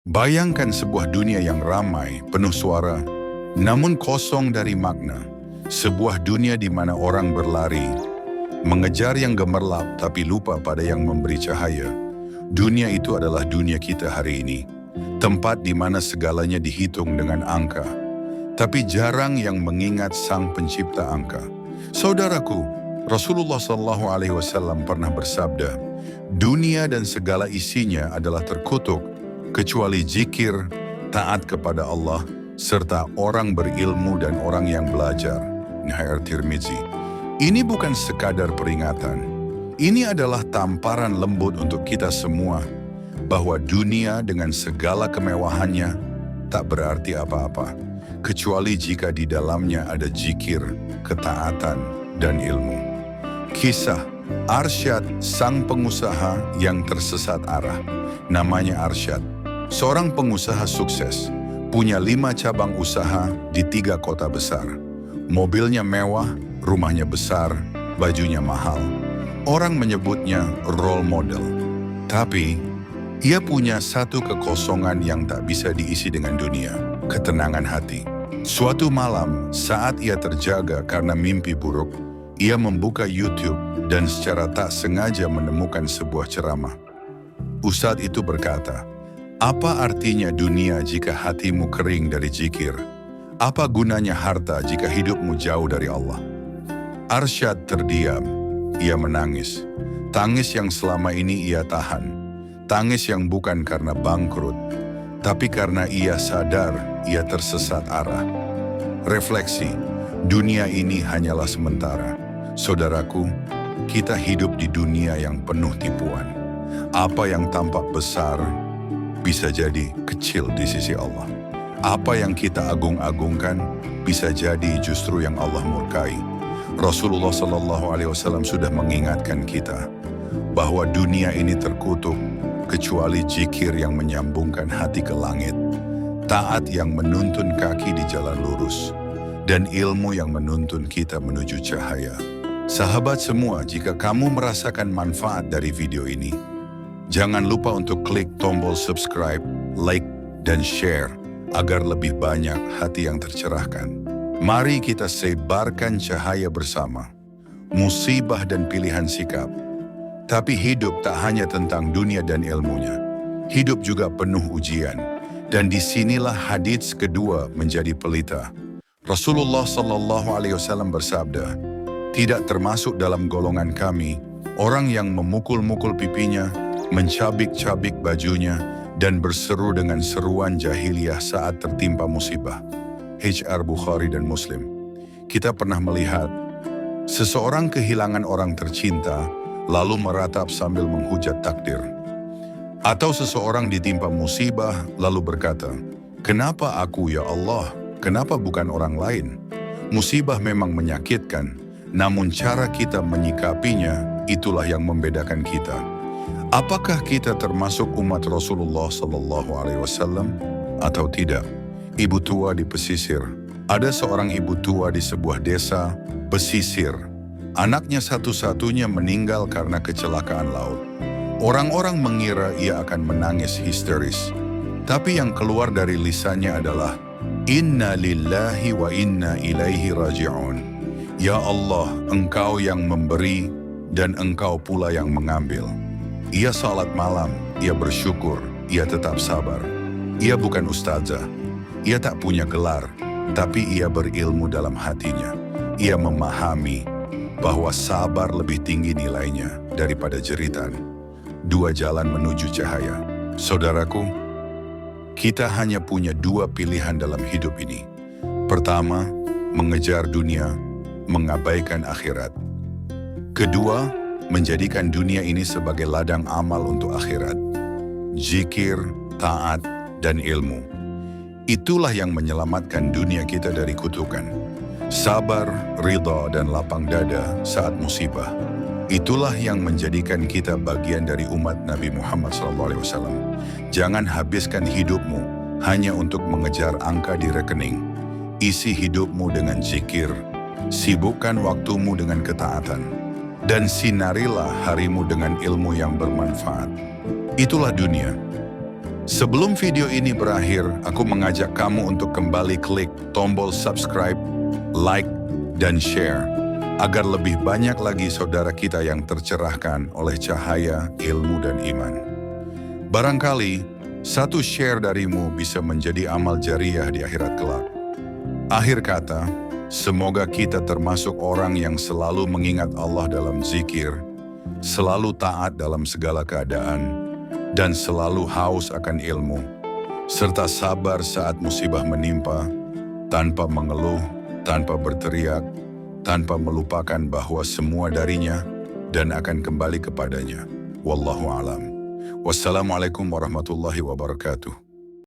Bayangkan sebuah dunia yang ramai, penuh suara, namun kosong dari makna. Sebuah dunia di mana orang berlari, mengejar yang gemerlap tapi lupa pada yang memberi cahaya. Dunia itu adalah dunia kita hari ini. Tempat di mana segalanya dihitung dengan angka. Tapi jarang yang mengingat Sang Pencipta angka. Saudaraku, Rasulullah SAW pernah bersabda, dunia dan segala isinya adalah terkutuk, kecuali zikir, taat kepada Allah, serta orang berilmu dan orang yang belajar. Nahai Tirmizi. Ini bukan sekadar peringatan. Ini adalah tamparan lembut untuk kita semua, bahwa dunia dengan segala kemewahannya tak berarti apa-apa, kecuali jika di dalamnya ada zikir, ketaatan, dan ilmu. Kisah Arsyad, sang pengusaha yang tersesat arah. Namanya Arsyad, seorang pengusaha sukses, punya 5 cabang usaha di 3 kota besar. Mobilnya mewah, rumahnya besar, bajunya mahal. Orang menyebutnya role model. Tapi, ia punya satu kekosongan yang tak bisa diisi dengan dunia, ketenangan hati. Suatu malam, saat ia terjaga karena mimpi buruk, ia membuka YouTube dan secara tak sengaja menemukan sebuah ceramah. Ustadz itu berkata, "Apa artinya dunia jika hatimu kering dari zikir? Apa gunanya harta jika hidupmu jauh dari Allah?" Arsyad terdiam, ia menangis. Tangis yang selama ini ia tahan. Tangis yang bukan karena bangkrut, tapi karena ia sadar ia tersesat arah. Refleksi, dunia ini hanyalah sementara. Saudaraku, kita hidup di dunia yang penuh tipuan. Apa yang tampak besar bisa jadi kecil di sisi Allah. Apa yang kita agung-agungkan bisa jadi justru yang Allah murkai. Rasulullah SAW sudah mengingatkan kita bahwa dunia ini terkutuk kecuali zikir yang menyambungkan hati ke langit, taat yang menuntun kaki di jalan lurus, dan ilmu yang menuntun kita menuju cahaya. Sahabat semua, jika kamu merasakan manfaat dari video ini, jangan lupa untuk klik tombol subscribe, like, dan share agar lebih banyak hati yang tercerahkan. Mari kita sebarkan cahaya bersama. Musibah dan pilihan sikap. Tapi hidup tak hanya tentang dunia dan ilmunya. Hidup juga penuh ujian. Dan disinilah hadits kedua menjadi pelita. Rasulullah SAW bersabda, "Tidak termasuk dalam golongan kami orang yang memukul-mukul pipinya, mencabik-cabik bajunya, dan berseru dengan seruan jahiliyah saat tertimpa musibah." HR Bukhari dan Muslim. Kita pernah melihat seseorang kehilangan orang tercinta lalu meratap sambil menghujat takdir. Atau seseorang ditimpa musibah lalu berkata, "Kenapa aku ya Allah? Kenapa bukan orang lain?" Musibah memang menyakitkan, namun cara kita menyikapinya itulah yang membedakan kita. Apakah kita termasuk umat Rasulullah SAW atau tidak? Ibu tua di pesisir. Ada seorang ibu tua di sebuah desa pesisir. Anaknya satu-satunya meninggal karena kecelakaan laut. Orang-orang mengira ia akan menangis histeris. Tapi yang keluar dari lisannya adalah, "Inna lillahi wa inna ilaihi raji'un." Ya Allah, Engkau yang memberi dan Engkau pula yang mengambil. Ia salat malam, ia bersyukur, ia tetap sabar. Ia bukan ustazah, ia tak punya gelar, tapi ia berilmu dalam hatinya. Ia memahami bahwa sabar lebih tinggi nilainya daripada jeritan. 2 jalan menuju cahaya. Saudaraku, kita hanya punya 2 pilihan dalam hidup ini. Pertama, mengejar dunia, mengabaikan akhirat. Kedua, menjadikan dunia ini sebagai ladang amal untuk akhirat. Zikir, taat, dan ilmu. Itulah yang menyelamatkan dunia kita dari kutukan. Sabar, ridha, dan lapang dada saat musibah. Itulah yang menjadikan kita bagian dari umat Nabi Muhammad SAW. Jangan habiskan hidupmu hanya untuk mengejar angka di rekening. Isi hidupmu dengan zikir, sibukkan waktumu dengan ketaatan, dan sinarilah harimu dengan ilmu yang bermanfaat. Itulah dunia. Sebelum video ini berakhir, aku mengajak kamu untuk kembali klik tombol subscribe, like, dan share, agar lebih banyak lagi saudara kita yang tercerahkan oleh cahaya, ilmu, dan iman. Barangkali, satu share darimu bisa menjadi amal jariah di akhirat kelak. Akhir kata, semoga kita termasuk orang yang selalu mengingat Allah dalam zikir, selalu taat dalam segala keadaan, dan selalu haus akan ilmu, serta sabar saat musibah menimpa, tanpa mengeluh, tanpa berteriak, tanpa melupakan bahwa semua darinya dan akan kembali kepadanya. Wallahu alam. Wassalamualaikum warahmatullahi wabarakatuh.